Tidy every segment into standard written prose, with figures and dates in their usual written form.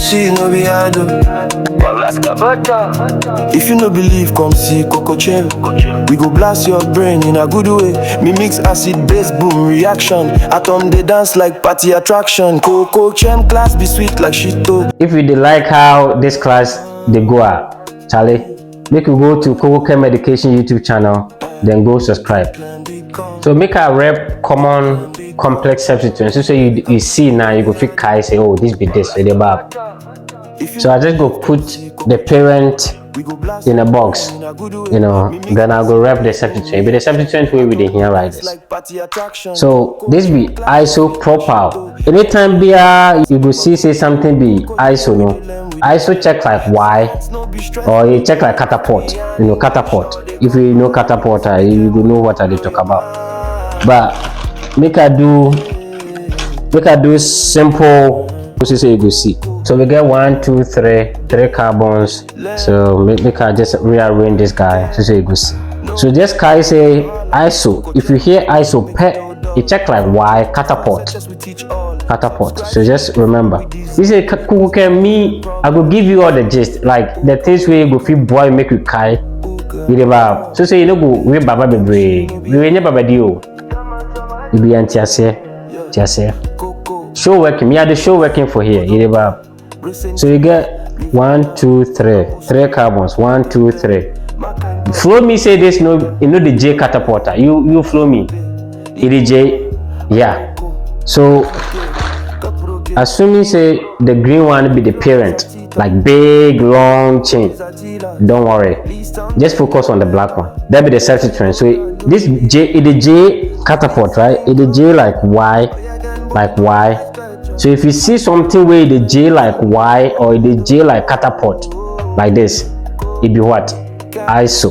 see, no be hard. If you no believe, come see KokoChem. We go blast your brain in a good way. Me mix acid base boom reaction. Atom they dance like party attraction. KokoChem class be sweet like shito. If you like how this class they go out, Charlie, make you go to KokoChem Education YouTube channel, then go subscribe. So make a rep common complex substituents. So you see now you go fit Kai say, oh, this be this with the bab. So I just go put the parent in a box, you know, then I'll go wrap the substituent. But the substituent way with the here right this. So this be isopropyl. Anytime be you go see say something be iso, no. ISO check like Y, or you check like catapult, you know, catapult. If you know catapult, you will know what I talk about. But make I do simple. So you go see. So we get 1, 2, 3 carbons. So make I just rearrange this guy. So you go see. So this guy say ISO. If you hear ISO, you check like Y, catapult. So just remember, you say KokoChem, me I go give you all the gist, like the things where you go feel boy make you kai. So say you know go we baba bebre, we never baba dio. You be anti-ase. Show working, me are the show working for here. So you get 1, 2, 3 carbons. 1, 2, 3. Flow me say this no, you know the J catapulter. You flow me. It is J, yeah. So assuming say the green one be the parent, like big long chain, don't worry, just focus on the black one. That be the substituent. So this J is the J catapult, right? It is J like Y. So if you see something where the J like Y or the J like catapult like this, it be what? ISO.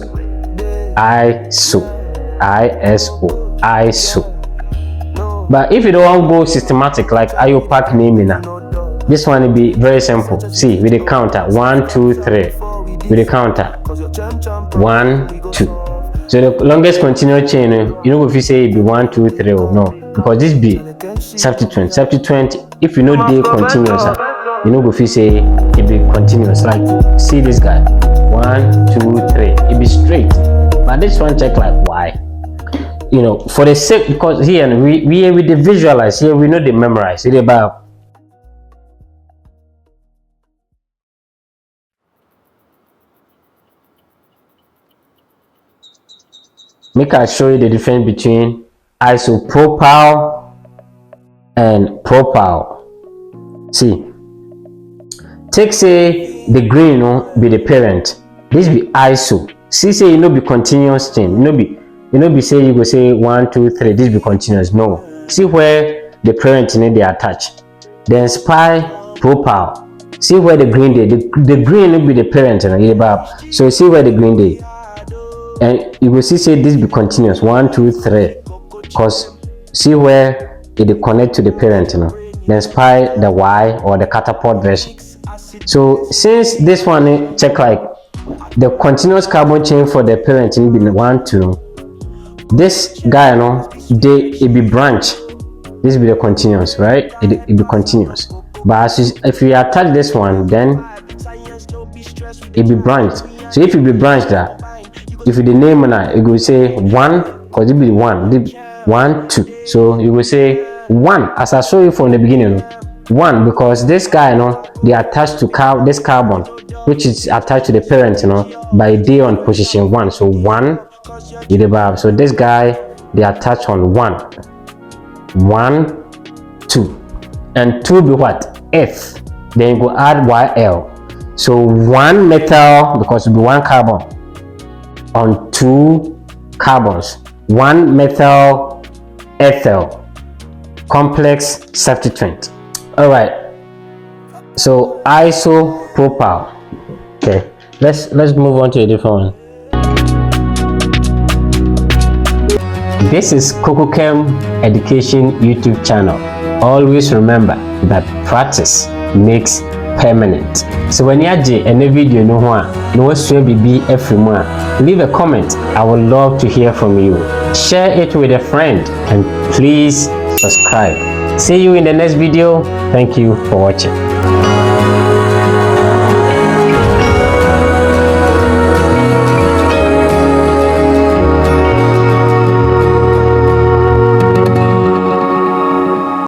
But if you don't want to go systematic like IUPAC naming, this one will be very simple. See, with the counter 1, 2, 3. With the counter 1, 2. So the longest continuous chain, you know, if you say it be 1, 2, 3, or no, because this be substituent. Substituent, if you know they continuous, you know, if you say it be continuous, like see this guy 1, 2, 3, it be straight. But this one check like Y. You know, for the sake, because here we the visualize, here we know they memorize. It's about make I show you the difference between isopropyl and propyl. See, take say the green, you know, be the parent. This be iso. See, say you know be continuous chain. You know be say you go say 1, 2, 3. This be continuous. No. See where the parent in it they attach. Then spy propyl. See where the green day. The green will be the parent, you know. So see where the green day. And you will see say this be continuous 1, 2, 3. Cause see where it connect to the parent, you know. Then spy the Y or the catapult version. So since this one check like the continuous carbon chain for the parent will be 1, 2. This guy, you know, it be branch. This be the continuous, right? It be continuous. But if you attach this one, then it be branched. So if it be branched, that if you the name now, it will say 1, because it be 1, 1, 2. So you will say 1, as I showed you from the beginning. 1, because this guy, you know, they attached to this carbon, which is attached to the parent, you know, by day on position 1. So 1. So this guy they attach on 1, 2, and 2 be what? F. Then you go add YL. So 1 metal, because it be 1 carbon on 2 carbons. 1 methyl ethyl complex substituent. All right. So isopropyl. Okay. Let's move on to a different one. This is KokoChem Education YouTube channel. Always remember that practice makes permanent. So when you have any video no be every month, leave a comment. I would love to hear from you. Share it with a friend and please subscribe. See you in the next video. Thank you for watching.